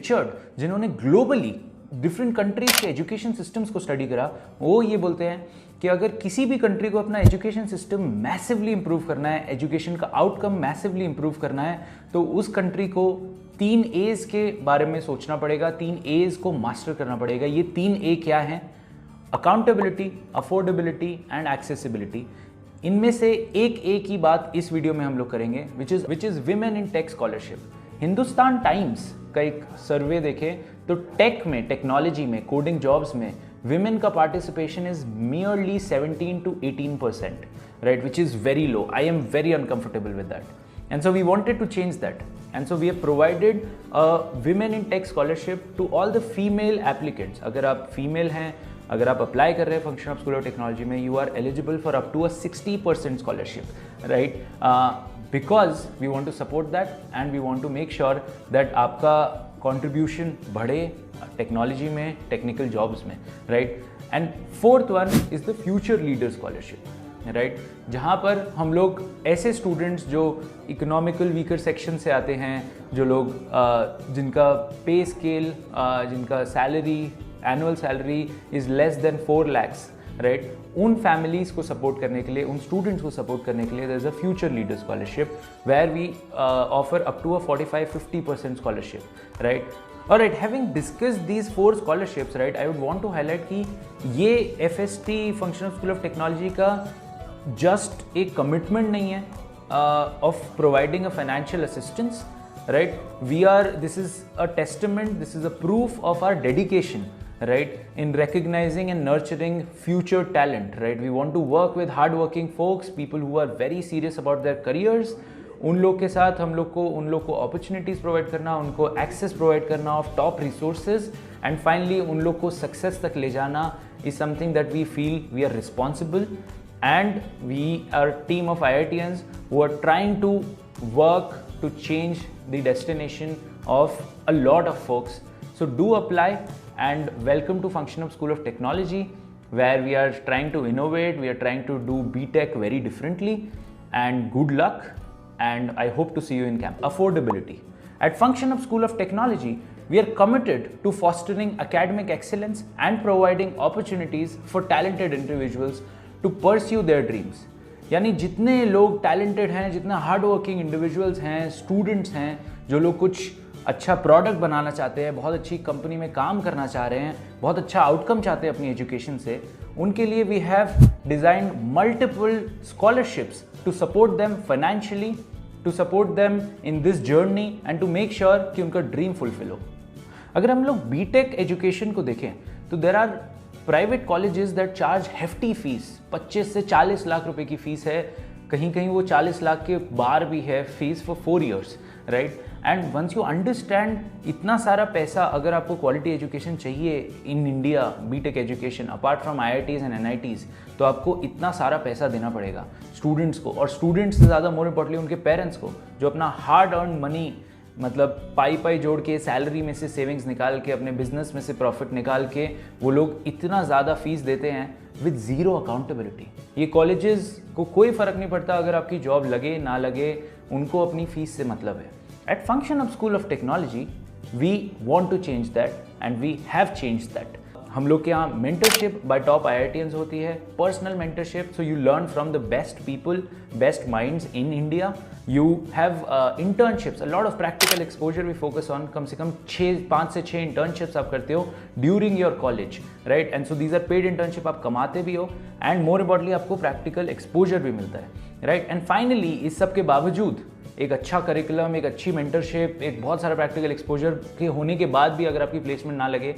Richard, जिन्होंने globally different countries के education systems को स्टडी करा, वो ये बोलते हैं कि अगर किसी भी कंट्री को अपना एजुकेशन सिस्टम मैसिवली इंप्रूव करना है, एजुकेशन का आउटकम मैसिवली इंप्रूव करना है, तो उस कंट्री को 3 A's के बारे में सोचना पड़ेगा, 3 A's को मास्टर करना पड़ेगा। ये 3 A क्या हैं? Accountability, affordability and accessibility. इनमें से एक A की बात इस वीडियो में हम लोग करेंगे, which is women in tech scholarship. Hindustan Times का एक सर्वे देखें तो टेक में, टेक्नोलॉजी में, कोडिंग जॉब्स में women का participation is merely 17 to 18%, right, which is very low. I am very uncomfortable with that, and so we wanted to change that, and so we have provided a women in tech scholarship to all the female applicants. अगर आप female हैं, अगर आप apply कर रहे हैं function of school of technology में, you are eligible for up to a 60% scholarship, right? Because we want to support that and we want to make sure that आपका कंट्रीब्यूशन बढ़े टेक्नोलॉजी में, टेक्निकल जॉब्स में, right. And fourth one is the future leader scholarship, right, जहाँ पर हम लोग ऐसे students जो इकोनॉमिकल वीकर सेक्शन से आते हैं, जो लोग जिनका पे स्केल, जिनका salary, annual salary is less than 4 lakhs, right, उन फैमिलीज को सपोर्ट करने के लिए, उन स्टूडेंट्स को सपोर्ट करने के लिए there is a future leader scholarship where we offer up to a 45-50% scholarship, right. Alright, having discussed these 4 scholarships, right, I would want to highlight कि ये FST function of school of technology का just एक commitment नहीं है of providing a financial assistance, right? This is a testament, this is a proof of our dedication, right, in recognizing and nurturing future talent, right? We want to work with hardworking folks, people who are very serious about their careers. उन लोग के साथ हम लोग को opportunities provide करना, उनको access provide करना of top resources, and finally उन लोग को सक्सेस तक ले जाना is something that we feel we are responsible, and we are team of IITians who are trying to work to change the destination of a lot of folks. So do apply and welcome to Function Hub School of Technology, where we are trying to innovate, we are trying to do BTech very differently, and good luck. And I hope to see you in camp. Affordability. At Function Hub School of Technology, we are committed to fostering academic excellence and providing opportunities for talented individuals to pursue their dreams. यानी जितने लोग talented हैं, जितने hardworking individuals हैं, students हैं, जो लोग कुछ अच्छा प्रोडक्ट बनाना चाहते हैं, बहुत अच्छी कंपनी में काम करना चाह रहे हैं, बहुत अच्छा आउटकम चाहते हैं अपनी एजुकेशन से, उनके लिए we have designed multiple scholarships to support them financially, to support them in this journey and to make sure कि उनका ड्रीम फुलफिल हो। अगर हम लोग बीटेक एजुकेशन को देखें तो there are private colleges that charge hefty fees, 25 से 40 लाख रुपए की फीस है, कहीं कहीं वो 40 लाख के बार भी है fees for 4 years, right. And once you understand इतना सारा पैसा, अगर आपको क्वालिटी एजुकेशन चाहिए in India, BTech education apart from IITs and NITs, तो आपको इतना सारा पैसा देना पड़ेगा स्टूडेंट्स को, और स्टूडेंट्स से ज़्यादा मोर इम्पोर्टेंटली उनके पेरेंट्स को, जो अपना हार्ड अर्न मनी, मतलब पाई जोड़ के, सैलरी में से सेविंग्स निकाल के, अपने बिजनेस में से प्रॉफिट निकाल के वो लोग इतना ज़्यादा फीस देते हैं विद ज़ीरो अकाउंटेबिलिटी। ये कॉलेजेस को कोई फ़र्क नहीं पड़ता अगर आपकी जॉब लगे ना लगे, उनको अपनी फीस से मतलब है। At Function Hub School of Technology, we want to change that and we have changed that. हम लोग के यहाँ मेंटरशिप बाय टॉप IITians होती है, personal mentorship, so you learn from the best people, best minds in India. You have internships, a lot of practical exposure we focus on, कम से कम 5 से 6 इंटर्नशिप्स आप करते हो during your college, right, and so these are paid internship, आप कमाते भी हो, एंड मोर इम्पोर्टेंटली आपको प्रैक्टिकल एक्सपोजर भी मिलता है, राइट। एंड फाइनली इस सब के बावजूद एक अच्छा करिकुलम, एक अच्छी मेंटरशिप, एक बहुत सारा प्रैक्टिकल एक्सपोजर के होने के बाद भी अगर आपकी प्लेसमेंट ना लगे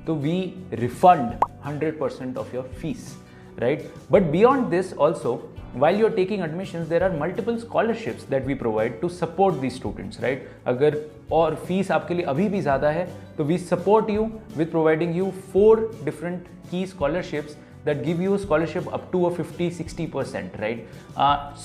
तो we refund 100% of your fees, right. But beyond this also, while you're taking admissions, there are multiple scholarships that we provide to support these students, right? अगर और फीस आपके लिए अभी भी ज़्यादा है तो we support you with providing you 4 different key scholarships that give you a scholarship up to a 50-60%, right?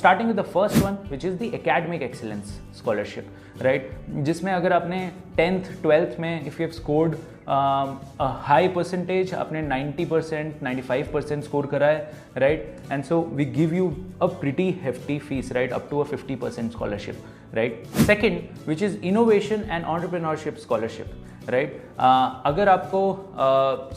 Starting with the first one, which is the academic excellence scholarship, right? जिसमें अगर आपने 10th 12th में if you have scored high percentage, आपने 90%, 95% score करा है, right, and so we give you a pretty hefty fees, right, up to a 50% scholarship, right. Second, which is innovation and entrepreneurship scholarship, right. अगर आपको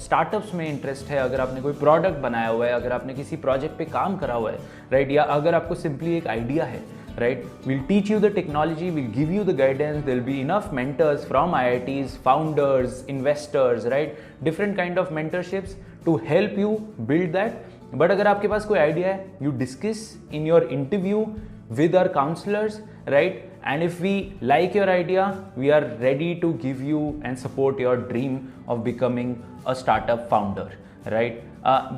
startups में interest है, अगर आपने कोई प्रोडक्ट बनाया हुआ है, अगर आपने किसी प्रोजेक्ट पे काम करा हुआ है, राइट, या अगर आपको सिंपली एक आइडिया है, right, we'll teach you the technology, we'll give you the guidance, there'll be enough mentors from IITs, founders, investors, right, different kind of mentorships to help you build that. But अगर आपके पास कोई idea है, you discuss in your interview with our counselors, right, and if we like your idea, we are ready to give you and support your dream of becoming a startup founder, right.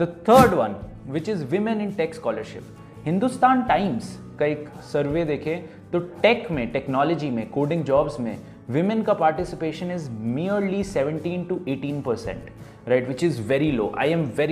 The third one, which is women in tech scholarship. Hindustan Times का एक survey देखें तो tech में, technology में, coding jobs में women का participation is merely 17 to 18%, right, which is very low. I am very